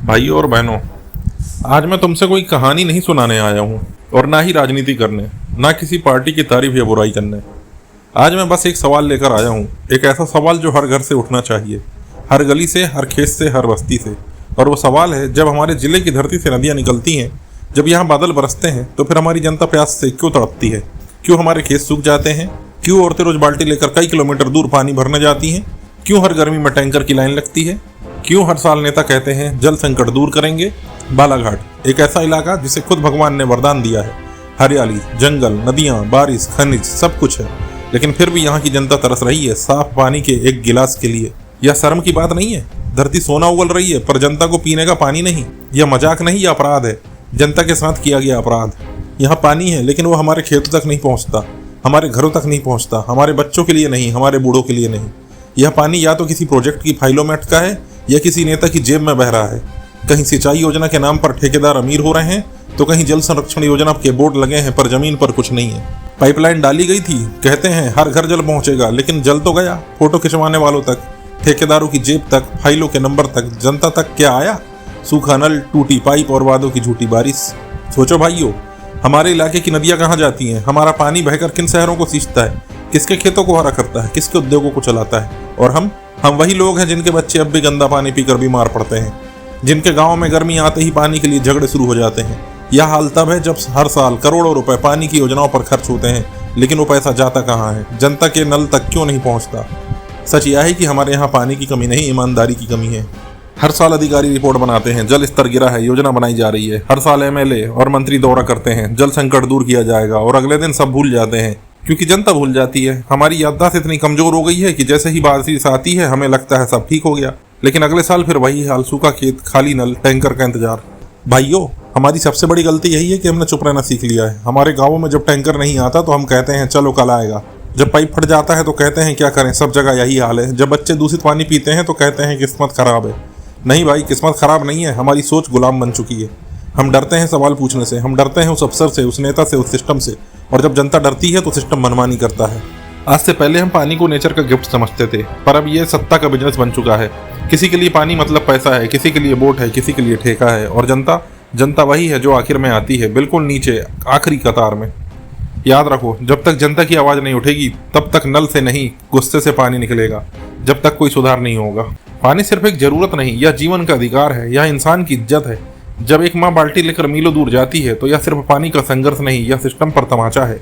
भाइयों और बहनों, आज मैं तुमसे कोई कहानी नहीं सुनाने आया हूँ और ना ही राजनीति करने, ना किसी पार्टी की तारीफ या बुराई करने। आज मैं बस एक सवाल लेकर आया हूँ, एक ऐसा सवाल जो हर घर से उठना चाहिए, हर गली से, हर खेत से, हर बस्ती से। और वो सवाल है, जब हमारे ज़िले की धरती से नदियाँ निकलती हैं, जब यहाँ बादल बरसते हैं, तो फिर हमारी जनता प्यास से क्यों तड़पती है? क्यों हमारे खेत सूख जाते हैं? क्यों औरतें रोज बाल्टी लेकर कई किलोमीटर दूर पानी भरने जाती हैं? क्यों हर गर्मी में टैंकर की लाइन लगती है? क्यों हर साल नेता कहते हैं जल संकट दूर करेंगे? बालाघाट एक ऐसा इलाका जिसे खुद भगवान ने वरदान दिया है। हरियाली, जंगल, नदियाँ, बारिश, खनिज सब कुछ है, लेकिन फिर भी यहाँ की जनता तरस रही है साफ पानी के एक गिलास के लिए। यह शर्म की बात नहीं है, धरती सोना उगल रही है पर जनता को पीने का पानी नहीं। यह मजाक नहीं, यह अपराध है, जनता के साथ किया गया अपराध। यहाँ पानी है लेकिन वो हमारे खेतों तक नहीं पहुँचता, हमारे घरों तक नहीं पहुँचता, हमारे बच्चों के लिए नहीं, हमारे बूढ़ों के लिए नहीं। यह पानी या तो किसी प्रोजेक्ट की फाइलों में अटका है या किसी नेता की जेब में बह रहा है। कहीं सिंचाई योजना के नाम पर ठेकेदार अमीर हो रहे हैं, तो कहीं जल संरक्षण योजना के बोर्ड लगे हैं पर जमीन पर कुछ नहीं है। पाइपलाइन डाली गई थी, कहते हैं हर घर जल पहुंचेगा, लेकिन जल तो गया फोटो खिंचवाने वालों तक, ठेकेदारों की जेब तक, फाइलों के नंबर तक। जनता तक क्या आया? सूखा नल, टूटी पाइप और वादों की झूठी बारिश। सोचो भाइयों, हमारे इलाके की नदियां कहाँ जाती हैं? हमारा पानी बहकर किन शहरों को सींचता है? किसके खेतों को हरा करता है? किसके उद्योगों को चलाता है? और हम वही लोग हैं जिनके बच्चे अब भी गंदा पानी पीकर बीमार पड़ते हैं, जिनके गाँव में गर्मी आते ही पानी के लिए झगड़े शुरू हो जाते हैं। यह हाल तब है जब हर साल करोड़ों रुपए पानी की योजनाओं पर खर्च होते हैं, लेकिन वो पैसा जाता कहाँ है? जनता के नल तक क्यों नहीं पहुँचता? सच यह है कि हमारे यहाँ पानी की कमी नहीं, ईमानदारी की कमी है। हर साल अधिकारी रिपोर्ट बनाते हैं जल स्तर गिरा है, योजना बनाई जा रही है। हर साल एमएलए और मंत्री दौरा करते हैं, जल संकट दूर किया जाएगा, और अगले दिन सब भूल जाते हैं, क्योंकि जनता भूल जाती है। हमारी याददाश्त इतनी कमजोर हो गई है कि जैसे ही बारिश आती है हमें लगता है सब ठीक हो गया, लेकिन अगले साल फिर वही हाल, सूखा खेत, खाली नल, टैंकर का इंतजार। भाइयों, हमारी सबसे बड़ी गलती यही है कि हमने चुप रहना सीख लिया है। हमारे गाँवों में जब टैंकर नहीं आता तो हम कहते हैं चलो कल आएगा। जब पाइप फट जाता है तो कहते हैं क्या करें, सब जगह यही हाल है। जब बच्चे दूषित पानी पीते हैं तो कहते हैं किस्मत खराब है। नहीं भाई, किस्मत खराब नहीं है, हमारी सोच गुलाम बन चुकी है। हम डरते हैं सवाल पूछने से, हम डरते हैं उस अफसर से, उस नेता से, उस सिस्टम से। और जब जनता डरती है तो सिस्टम मनमानी करता है। आज से पहले हम पानी को नेचर का गिफ्ट समझते थे, पर अब ये सत्ता का बिजनेस बन चुका है। किसी के लिए पानी मतलब पैसा है, किसी के लिए वोट है, किसी के लिए ठेका है। और जनता वही है जो आखिर में आती है, बिल्कुल नीचे, आखिरी कतार में। याद रखो, जब तक जनता की आवाज़ नहीं उठेगी तब तक नल से नहीं, गुस्से से पानी निकलेगा, जब तक कोई सुधार नहीं होगा। पानी सिर्फ एक जरूरत नहीं, यह जीवन का अधिकार है, यह इंसान की इज्जत है। जब एक माँ बाल्टी लेकर मीलों दूर जाती है तो यह सिर्फ पानी का संघर्ष नहीं, यह सिस्टम पर तमाचा है।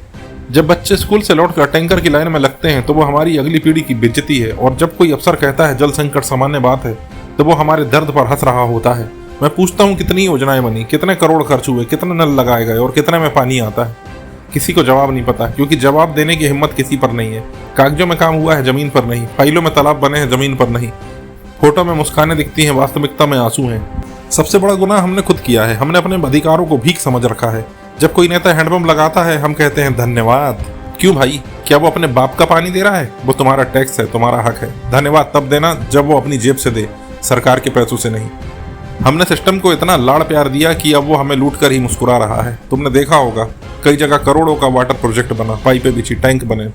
जब बच्चे स्कूल से लौटकर टैंकर की लाइन में लगते हैं तो वो हमारी अगली पीढ़ी की बेइज्जती है। और जब कोई अफसर कहता है जल संकट सामान्य बात है, तो वो हमारे दर्द पर हंस रहा होता है। मैं पूछता हूँ कितनी योजनाएं बनी, कितने करोड़ खर्च हुए, कितने नल लगाए गए और कितने में पानी आता है? किसी को जवाब नहीं पता, क्योंकि जवाब देने की हिम्मत किसी पर नहीं है। कागजों में काम हुआ है, जमीन पर नहीं। फाइलों में तालाब बने हैं, जमीन पर नहीं। फोटो में मुस्कानें दिखती हैं, वास्तविकता में आंसू हैं। सबसे बड़ा गुनाह हमने खुद किया है, हमने अपने अधिकारों को भीख समझ रखा है। जब कोई नेता हैंडपंप लगाता है हम कहते हैं धन्यवाद। क्यों भाई? क्या वो अपने बाप का पानी दे रहा है? वो तुम्हारा टैक्स है, तुम्हारा हक है। धन्यवाद तब देना जब वो अपनी जेब से दे, सरकार के पैसों से नहीं। हमने सिस्टम को इतना लाड़ प्यार दिया कि अब वो हमें लूट कर ही मुस्कुरा रहा है। तुमने देखा होगा कई जगह करोड़ों का वाटर प्रोजेक्ट बना, पाइपें बिछी, टैंक बने,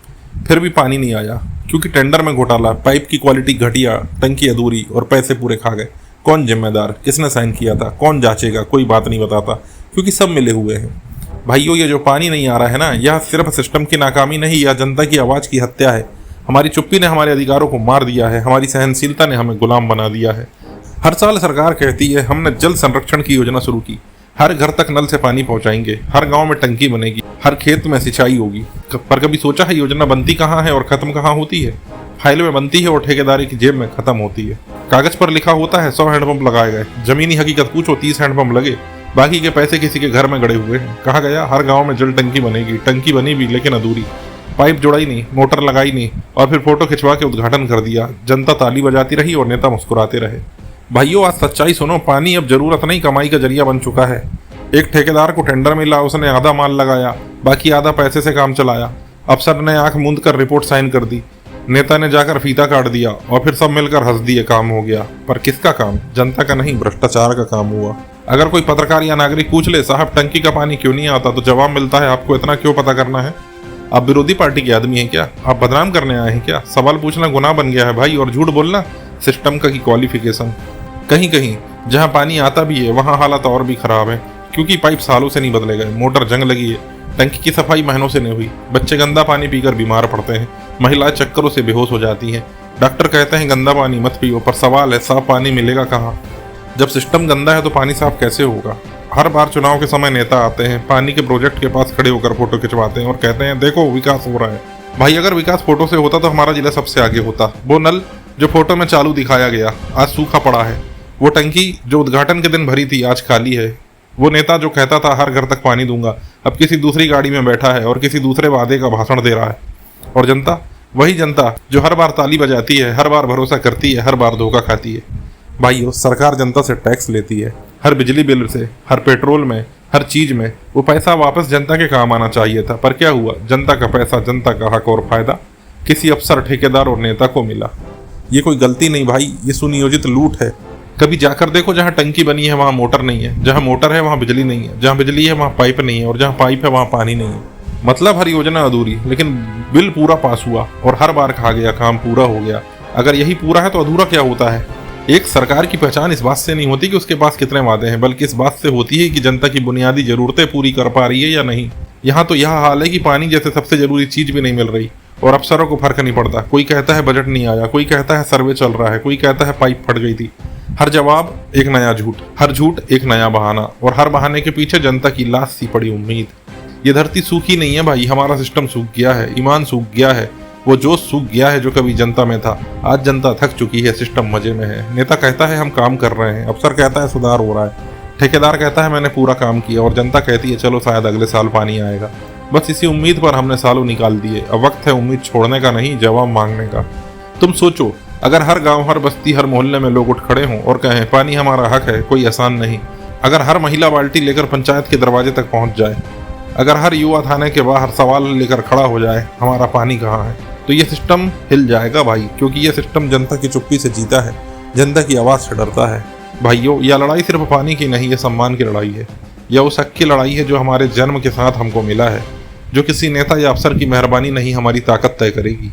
फिर भी पानी नहीं आया, क्योंकि टेंडर में घोटाला, पाइप की क्वालिटी घटिया, टंकी अधूरी और पैसे पूरे खा गए। कौन जिम्मेदार? किसने साइन किया था? कौन जांचेगा? कोई बात नहीं बताता, क्योंकि सब मिले हुए हैं। भाइयों, ये जो पानी नहीं आ रहा है ना, यह सिर्फ सिस्टम की नाकामी नहीं, यह जनता की आवाज़ की हत्या है। हमारी चुप्पी ने हमारे अधिकारों को मार दिया है, हमारी सहनशीलता ने हमें गुलाम बना दिया है। हर साल सरकार कहती है हमने जल संरक्षण की योजना शुरू की, हर घर तक नल से पानी पहुंचाएंगे, हर गांव में टंकी बनेगी, हर खेत में सिंचाई होगी। पर कभी सोचा है योजना बनती कहाँ है और खत्म कहाँ होती है? फाइल में बनती है और ठेकेदारी की जेब में खत्म होती है। कागज पर लिखा होता है 100 हैंडपंप लगाए गए, जमीनी हकीकत पूछो 30 हैंडपंप लगे, बाकी के पैसे किसी के घर में गड़े हुए हैं। कहा गया हर गाँव में जल टंकी बनेगी, टंकी बनी भी लेकिन अधूरी, पाइप जोड़ाई नहीं, मोटर लगाई नहीं, और फिर फोटो खिंचवा के उद्घाटन कर दिया। जनता ताली बजाती रही और नेता मुस्कुराते रहे। भाइयों, आज सच्चाई सुनो, पानी अब जरूरत नहीं, कमाई का जरिया बन चुका है। एक ठेकेदार को टेंडर मिला, उसने आधा माल लगाया, बाकी आधा पैसे से काम चलाया। अफसर ने आंख मूंद कर रिपोर्ट साइन कर दी, नेता ने जाकर फीता काट दिया, और फिर सब मिलकर हंस दिए, काम हो गया। पर किसका काम? जनता का नहीं, भ्रष्टाचार का काम हुआ। अगर कोई पत्रकार या नागरिक पूछ ले साहब टंकी का पानी क्यों नहीं आता, तो जवाब मिलता है आपको इतना क्यों पता करना है? आप विरोधी पार्टी के आदमी हैं क्या? आप बदनाम करने आए हैं क्या? सवाल पूछना गुनाह बन गया है भाई, और झूठ बोलना सिस्टम का की क्वालिफिकेशन। कहीं कहीं जहाँ पानी आता भी है वहाँ हालत और भी खराब है, क्योंकि पाइप सालों से नहीं बदले गए, मोटर जंग लगी है, टंकी की सफाई महीनों से नहीं हुई, बच्चे गंदा पानी पीकर बीमार पड़ते हैं, महिलाएं चक्करों से बेहोश हो जाती हैं। डॉक्टर कहते हैं गंदा पानी मत पियो, पर सवाल है साफ पानी मिलेगा कहाँ? जब सिस्टम गंदा है तो पानी साफ कैसे होगा? हर बार चुनाव के समय नेता आते हैं, पानी के प्रोजेक्ट के पास खड़े होकर फोटो खिंचवाते हैं और कहते हैं देखो विकास हो रहा है। भाई अगर विकास फोटो से होता तो हमारा जिला सबसे आगे होता। वो नल जो फोटो में चालू दिखाया गया आज सूखा पड़ा है, वो टंकी जो उद्घाटन के दिन भरी थी आज खाली है, वो नेता जो कहता था हर घर तक पानी दूंगा अब किसी दूसरी गाड़ी में बैठा है और किसी दूसरे वादे का भाषण दे रहा है। और जनता, वही जनता जो हर बार ताली बजाती है, हर बार भरोसा करती है, हर बार धोखा खाती है। भाइयों, सरकार जनता से टैक्स लेती है, हर बिजली बिल से, हर पेट्रोल में, हर चीज में। वो पैसा वापस जनता के काम आना चाहिए था, पर क्या हुआ? जनता का पैसा, जनता का हक और फायदा किसी अफसर, ठेकेदार और नेता को मिला। ये कोई गलती नहीं भाई, ये सुनियोजित लूट है। कभी जाकर देखो, जहाँ टंकी बनी है वहाँ मोटर नहीं है, जहाँ मोटर है वहाँ बिजली नहीं है, जहाँ बिजली है वहाँ पाइप नहीं है, और जहाँ पाइप है वहाँ पानी नहीं है। मतलब हर योजना अधूरी, लेकिन बिल पूरा पास हुआ और हर बार कहा गया काम पूरा हो गया। अगर यही पूरा है तो अधूरा क्या होता है? एक सरकार की पहचान इस बात से नहीं होती कि उसके पास कितने वादे हैं, बल्कि इस बात से होती है कि जनता की बुनियादी जरूरतें पूरी कर पा रही है या नहीं। यहाँ तो यह हाल है कि पानी जैसे सबसे जरूरी चीज भी नहीं मिल रही और अफसरों को फर्क नहीं पड़ता। कोई कहता है बजट नहीं आया, कोई कहता है सर्वे चल रहा है, कोई कहता है पाइप फट गई थी। हर जवाब एक नया झूठ, हर झूठ एक नया बहाना, और हर बहाने के पीछे जनता की लाश सी पड़ी उम्मीद। ये धरती सूखी नहीं है भाई, हमारा सिस्टम सूख गया है, ईमान सूख गया है, वो जोश सूख गया है जो कभी जनता में था। आज जनता थक चुकी है, सिस्टम मजे में है। नेता कहता है हम काम कर रहे हैं, अफसर कहता है सुधार हो रहा है, ठेकेदार कहता है मैंने पूरा काम किया, और जनता कहती है चलो शायद अगले साल पानी आएगा। बस इसी उम्मीद पर हमने सालों निकाल दिए। अब वक्त है उम्मीद छोड़ने का नहीं, जवाब मांगने का। तुम सोचो, अगर हर गांव, हर बस्ती, हर मोहल्ले में लोग उठ खड़े हों और कहें पानी हमारा हक है, कोई आसान नहीं। अगर हर महिला बाल्टी लेकर पंचायत के दरवाजे तक पहुंच जाए, अगर हर युवा थाने के बाहर सवाल लेकर खड़ा हो जाए हमारा पानी कहाँ है, तो ये सिस्टम हिल जाएगा भाई, क्योंकि ये सिस्टम जनता की चुप्पी से जीता है, जनता की आवाज़ से डरता है। भाइयों, यह लड़ाई सिर्फ पानी की नहीं, यह सम्मान की लड़ाई है। यह उस हक की लड़ाई है जो हमारे जन्म के साथ हमको मिला है, जो किसी नेता या अफसर की मेहरबानी नहीं हमारी ताकत तय करेगी।